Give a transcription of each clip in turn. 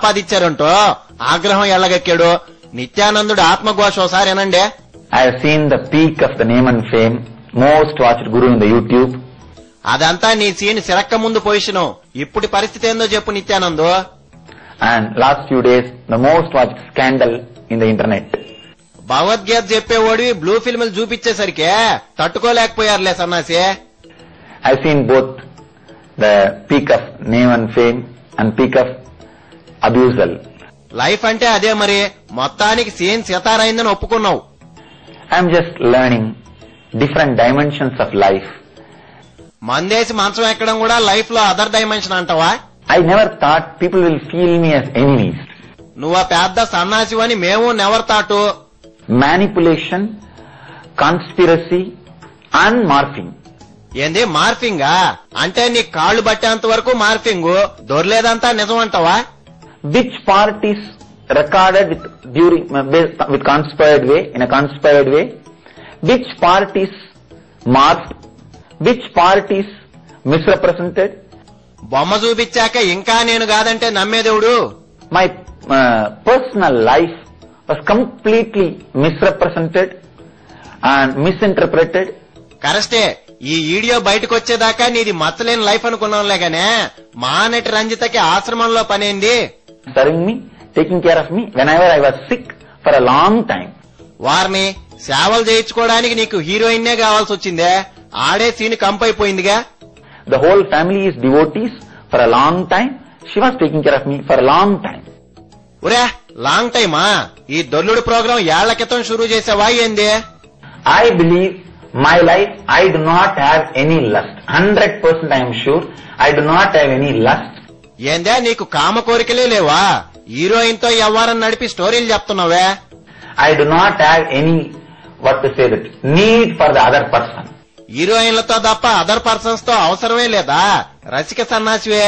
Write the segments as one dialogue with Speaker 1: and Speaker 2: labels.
Speaker 1: సంపాదించారంటో ఆగ్రహం ఎల్లగక్కాడు. నిత్యానందుడు ఆత్మఘోష ఒకసారి ఏనండి.
Speaker 2: I have seen the peak of the name and fame, most watched guru in the YouTube.
Speaker 1: అదంతా నీ scene సిరక్క ముందు పొజిషను. ఇప్పుడు పరిస్థితి ఏందో చెప్పు నిత్యానందు.
Speaker 2: And last few days, the most watched scandal in the internet.
Speaker 1: Bhagavad Gita చెప్పేవాడివి బ్లూ ఫిల్మ్లు చూపించేసరికి తట్టుకోలేకపోయారులే సన్నాసి.
Speaker 2: I've seen both the peak of name and fame and peak of abusal.
Speaker 1: Life అంటే అదే మరి. మొత్తానికి సీన్ సితారైందని ఒప్పుకున్నావు.
Speaker 2: I'm just learning different dimensions of life.
Speaker 1: మందేసి మంచం ఎక్కడం కూడా లైఫ్ లో అదర్ డైమెన్షన్ అంటావా?
Speaker 2: I never thought people will feel me as enemies.
Speaker 1: నువ్వు పెద్ద సన్నాసివని మేము never thought.
Speaker 2: Manipulation, conspiracy and morphing.
Speaker 1: ఏంది మార్ఫింగా? అంటే నీ కాళ్లు బట్టేంత వరకు మార్ఫింగ్, దొర్లేదంతా నిజం అంటావా?
Speaker 2: Which parties recorded with conspired way, in a conspired way? Which parties morphed? Which parties misrepresented?
Speaker 1: బొమ్మ చూపించాక ఇంకా నేను కాదంటే నమ్మేదేవుడు.
Speaker 2: My personal life was completely misrepresented and misinterpreted.
Speaker 1: కరెస్టే. ఈ వీడియో బయటకు వచ్చేదాకా నీది మచ్చలేని లైఫ్ అనుకున్నాంలేగానే మానటి రంజితకి ఆశ్రమంలో పనేంది.
Speaker 2: Serving me, taking care of me whenever I was sick for a long time.
Speaker 1: వారిని సేవలు చేయించుకోవడానికి నీకు హీరోయిన్నే కావాల్సి వచ్చిందే. ఆడే scene కంపైపోయిందిగా.
Speaker 2: The whole family is devotees for a long time. She was taking care of me for a long time.
Speaker 1: ఒరే long టైమా? ఈ దొల్లుడు ప్రోగ్రాం ఏళ్ల క్రితం షురూ చేసావా ఏంది?
Speaker 2: I believe my life, I do not have any lust. 100% I am sure I do not have any lust.
Speaker 1: ఏందే నీకు కామ కోరికలే లేవా? హీరోయిన్ తో ఎవ్వరం నడిపి స్టోరీలు చెప్తున్నావే.
Speaker 2: I do not have any, what to say, that need for the other person.
Speaker 1: హీరోయిన్లతో తప్ప other persons తో అవసరమే లేదా? రసిక సన్నాసివే.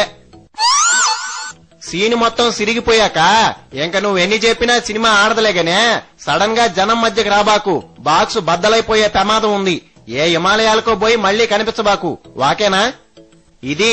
Speaker 1: సీన్ మొత్తం సిరిగిపోయాక ఇంక నువ్వు ఎన్ని చెప్పినా సినిమా ఆడదలేగానే సడన్ గా జనం మధ్యకి రాబాకు. బాక్స్ బద్దలైపోయే ప్రమాదం ఉంది. ఏ హిమాలయాలకో పోయి మళ్లీ కనిపించబాకు. వాకేనా? ఇది